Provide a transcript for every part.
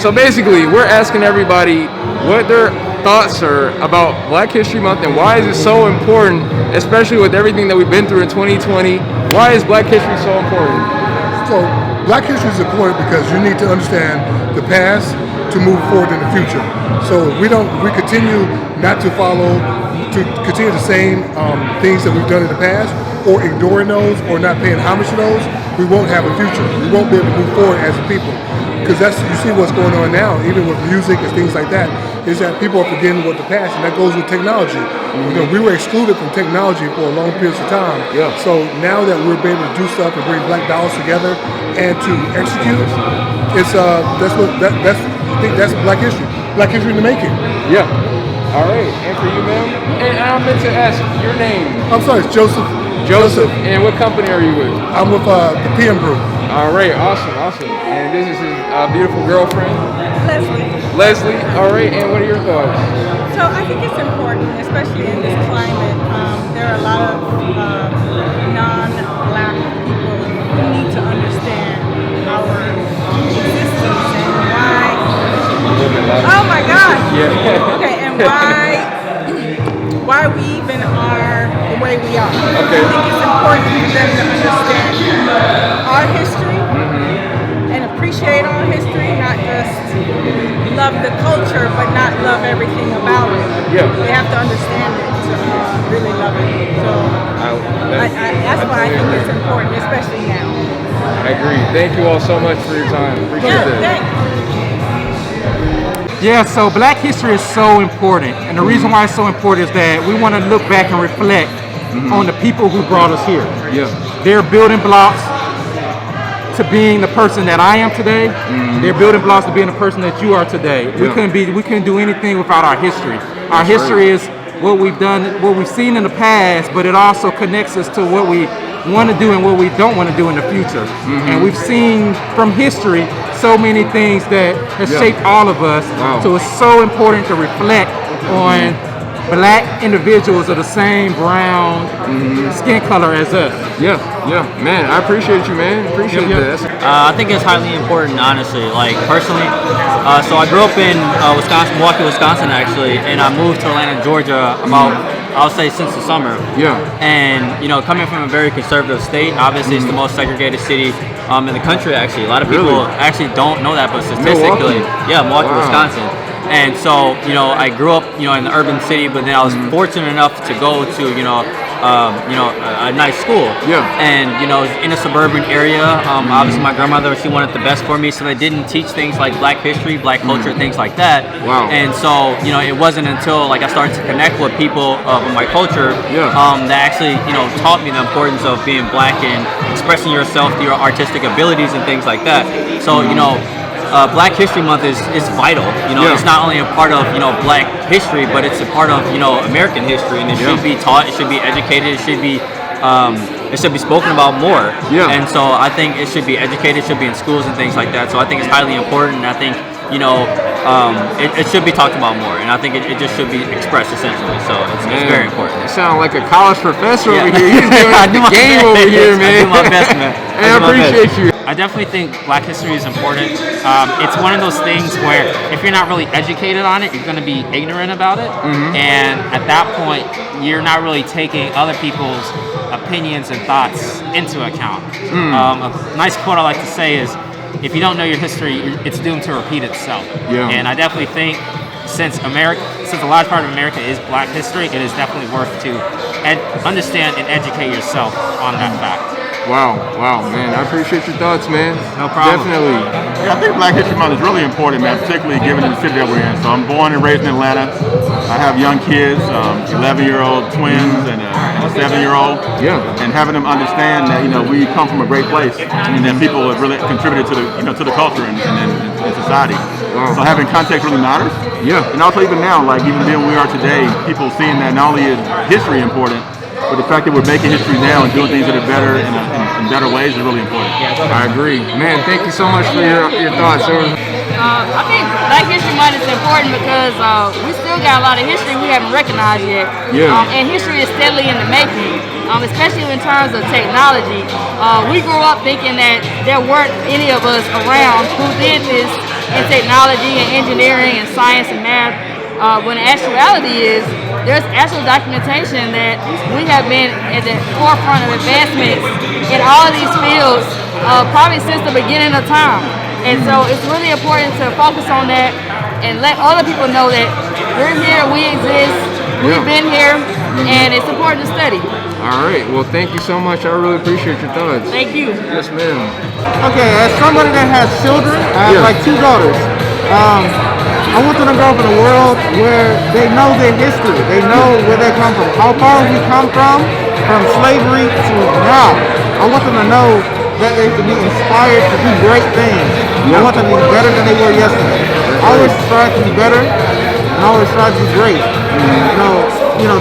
So basically, we're asking everybody what their thoughts are about Black History Month and why is it so important, especially with everything that we've been through in 2020. Why is Black history so important? So Black history is important because you need to understand the past to move forward in the future. So if we continue not to continue the same things that we've done in the past, or ignoring those, or not paying homage to those, we won't have a future. We won't be able to move forward as a people. Because you see what's going on now, even with music and things like that, is that people are forgetting what the past, and that goes with technology. You know, we were excluded from technology for a long period of time. Yeah. So now that we're able to do stuff and bring Black dollars together and to execute, I think that's Black history. Black history in the making. Yeah. All right. And for you, ma'am? And I meant to ask your name. I'm sorry, it's Joseph. Joseph. And what company are you with? I'm with the PM Group. All right. Awesome. And this is his beautiful girlfriend? Leslie. All right. And what are your thoughts? So I think it's important, especially in this climate. There are a lot of non-Black people who need to understand our existence and why. Oh my God. Yeah. Okay, and why we even are the way we are. Okay. I think it's important for them to understand our history and appreciate our history, not just love the culture, but not love everything about it. Yeah. They have to understand it to really love it. So that's why I think it's important, especially now. I agree. Thank you all so much for your time. Appreciate it. Thanks. Yeah, so Black history is so important, and the reason why it's so important is that we want to look back and reflect on the people who brought us here. Yeah. They're building blocks to being the person that I am today. They're building blocks to being the person that you are today. Yeah. We couldn't do anything without our history. Our history is what we've done, what we've seen in the past, but it also connects us to what we want to do and what we don't want to do in the future. And we've seen from history so many things that has shaped all of us. Wow. So it's so important to reflect on Black individuals of the same brown skin color as us. Yeah, man, I appreciate you, man. Appreciate that. I think it's highly important, honestly. Like personally, so I grew up in Wisconsin, Milwaukee, Wisconsin, actually, and I moved to Atlanta, Georgia, about I'll say since the summer. Yeah. And coming from a very conservative state, obviously it's the most segregated city in the country. Actually, a lot of people actually don't know that, but statistically, Milwaukee, Wisconsin. And so, I grew up, in the urban city, but then I was fortunate enough to go to, a nice school. Yeah. And, in a suburban area, obviously my grandmother, she wanted the best for me, so they didn't teach things like Black history, Black culture, things like that. Wow. And so, it wasn't until, I started to connect with people of my culture that actually, taught me the importance of being Black and expressing yourself through your artistic abilities and things like that. So, Black History Month is vital. It's not only a part of Black history, but it's a part of American history, and it should be taught. It should be educated. It should be spoken about more. Yeah. And so I think it should be educated. It should be in schools and things like that. So I think it's highly important. And I think it should be talked about more, and I think it just should be expressed essentially. So it's very important. You sound like a college professor over here. You're doing the game over here, man. I do my best, man. And I appreciate you. I definitely think Black history is important. It's one of those things where if you're not really educated on it, you're going to be ignorant about it. And at that point, you're not really taking other people's opinions and thoughts into account. A nice quote I like to say is, if you don't know your history, it's doomed to repeat itself. Yeah. And I definitely think since a large part of America is Black history, it is definitely worth to understand and educate yourself on that fact. Wow, man. I appreciate your thoughts, man. No problem. Definitely. Yeah, I think Black History Month is really important, man, particularly given the city that we're in. So I'm born and raised in Atlanta. I have young kids, 11-year-old twins and a 7-year-old. Yeah. And having them understand that, we come from a great place and that people have really contributed to the, to the culture and society. Wow. So having context really matters. Yeah. And also even now, even being where we are today, people seeing that not only is history important, but the fact that we're making history now and doing things that are better in better ways is really important. I agree. Man, thank you so much for your thoughts. I think Black History Month is important because we still got a lot of history we haven't recognized yet. Yeah. And history is steadily in the making, especially in terms of technology. We grew up thinking that there weren't any of us around who did this in technology and engineering and science and math. When the actuality is, there's actual documentation that we have been at the forefront of advancements in all of these fields probably since the beginning of time. And so it's really important to focus on that and let other people know that we're here, we exist, we've been here, and it's important to study. All right. Well, thank you so much. I really appreciate your thoughts. Thank you. Yes, ma'am. Okay, as somebody that has children, I have like 2 daughters. I want them to grow up in a world where they know their history. They know where they come from, how far we come from slavery to now. I want them to know that they can be inspired to do great things. I want them to be better than they were yesterday. Always strive to be better and always strive to be great.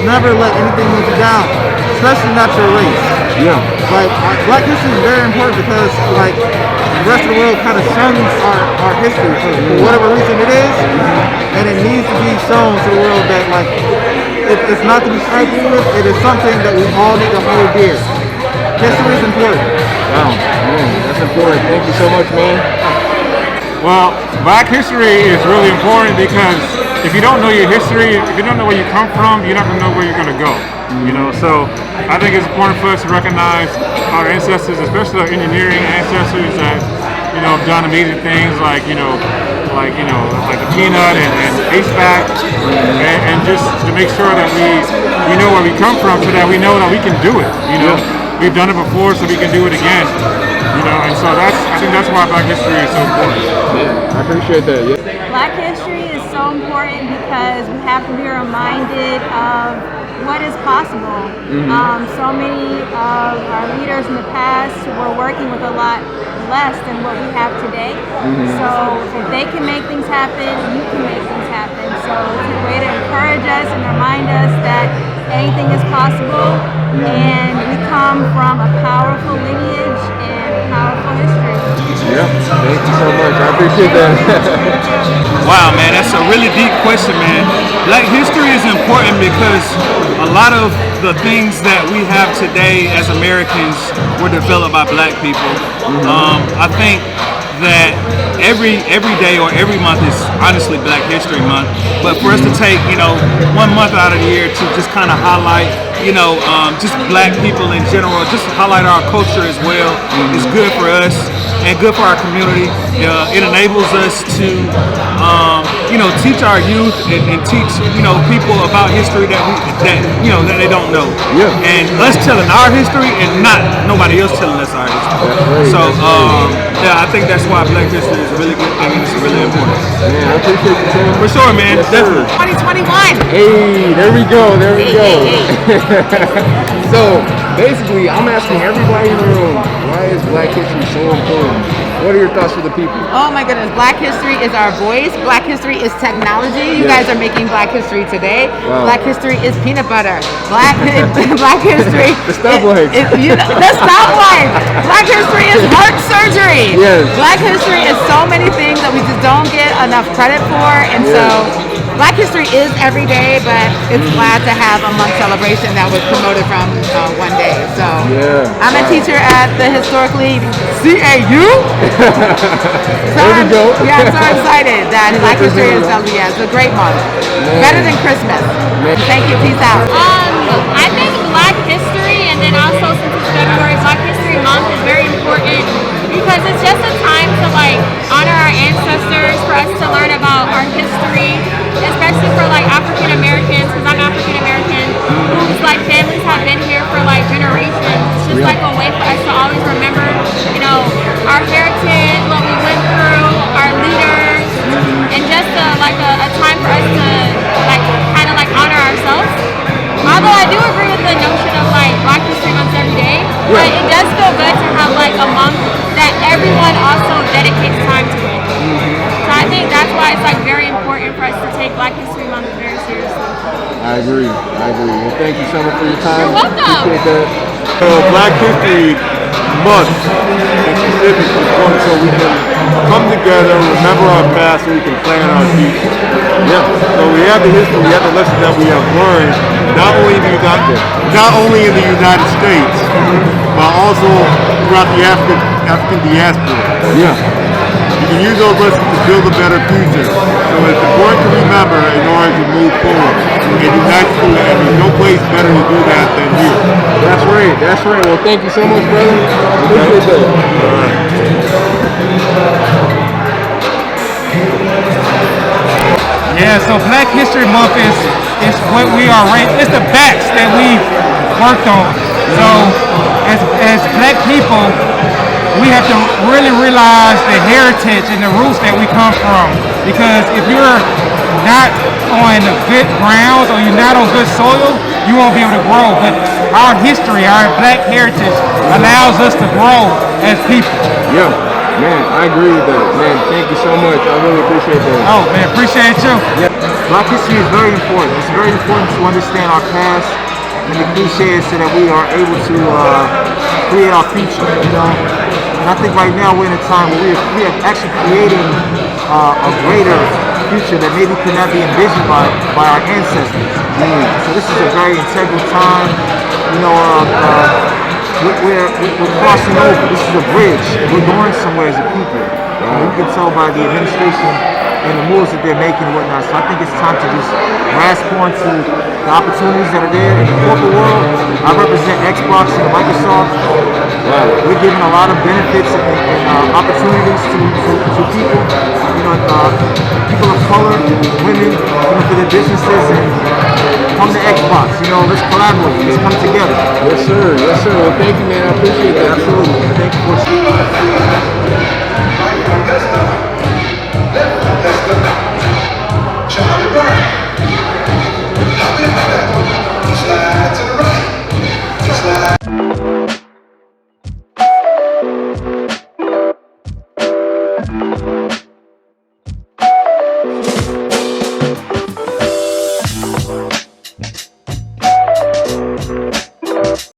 Never let anything move you down, especially not your race. Yeah. Like, Black history is very important because, like, the rest of the world kind of shuns our history for whatever reason it is, and it needs to be shown to the world that, like, it's not to be trifled with. It is something that we all need to hold dear. History is important. Wow, man, that's important. Thank you so much, man. Well, Black history is really important because if you don't know your history, if you don't know where you come from, you're not going to know where you're going to go. So I think it's important for us to recognize our ancestors, especially our engineering ancestors that have done amazing things like the peanut and HVAC, and just to make sure that we know where we come from, so that we know that we can do it. We've done it before, so we can do it again. And so I think that's why Black history is so important. Yeah, I appreciate that. Yeah. Black history is so important because we have to be reminded of what is possible. So many of our leaders in the past were working with a lot less than what we have today. So if they can make things happen, you can make things happen. So it's a way to encourage us and remind us that anything is possible, and we come from a powerful lineage and a powerful history. Yeah, thank you so much. I appreciate that. Wow, man, that's a really deep question, man. Black history is important because a lot of the things that we have today as Americans were developed by Black people. I think that every day or every month is honestly Black History Month, but for us to take 1 month out of the year to just kind of highlight just Black people in general, just highlight our culture as well, is good for us and good for our community. It enables us to teach our youth and teach people about history that they don't know. Yeah. And us telling our history and not nobody else telling us our history. So I think that's why Black history is a really good thing and it's really important. Man, I appreciate you, Tim. For sure, man. Yes, Definitely. 2021. Hey, there we go. Hey. So basically, I'm asking everybody in the room, why is Black history so important? What are your thoughts for the people? Oh my goodness, Black history is our voice. Black history is technology. You guys are making Black history today. Wow. Black history is peanut butter. Black history The stoplights. the stoplights. Black history is heart surgery. Yes. Black history is so many things that we just don't get enough credit for, and so Black history is every day, but it's glad to have a month celebration that was promoted from one day. So I'm a teacher at the historically CAU. There we go. Yeah, I'm so excited that Black history is it's a great month. Better than Christmas. Thank you. Peace out. I think Black history, and then also since it's February, Black History Month is very important because it's just a time to honor our ancestors, for us to learn about our history, especially for African Americans, because I'm African American, whose families have been here for generations. It's just a way for us to always remember, our heritage, what we went through, our leaders, and just a time for us to honor ourselves. Although I do agree with the notion of Black History Month every day, but it does feel good to have a month that everyone also dedicates time to it. So I think that's why it's very important for us to take Black History Month very seriously. I agree. Well, thank you so much for your time. You're welcome. Appreciate that. So Black History Month is specifically important so we can come together, remember our past, so we can plan our future. Yeah. So we have the history, we have the lessons that we have learned, not only in the United States, but also throughout the African diaspora. Yeah. You can use of us to build a better future. So it's important to remember in order to move forward. And unite to that, and there's no place better to do that than here. That's right. That's right. Well, thank you so much, brother. Appreciate that. All right. Yeah, so Black History Month is what we are it's the backs that we worked on. So as Black people, we have to really realize the heritage and the roots that we come from. Because if you're not on good grounds or you're not on good soil, you won't be able to grow. But our history, our Black heritage allows us to grow as people. Yeah. Man, I agree with that. Man, thank you so much. I really appreciate that. Oh, man, appreciate you. Yeah. Black history is very important. It's very important to understand our past and the cliches so that we are able to create our future, you know. And I think right now we're in a time where we are actually creating a greater future that maybe could not be envisioned by our ancestors. So this is a very integral time, you know. We're crossing over. This is a bridge. We're going somewhere as a people. You can tell by the administration and the moves that they're making and whatnot. So I think it's time to just grasp onto the opportunities that are there in the corporate world. I represent Xbox and Microsoft. We're giving a lot of benefits and opportunities to people. You know, people of color, women, you know, for their businesses, and come to Xbox. You know, let's collaborate. Let's come together. Yes, sir. Yes, sir. Well, thank you, man. I appreciate that. Absolutely.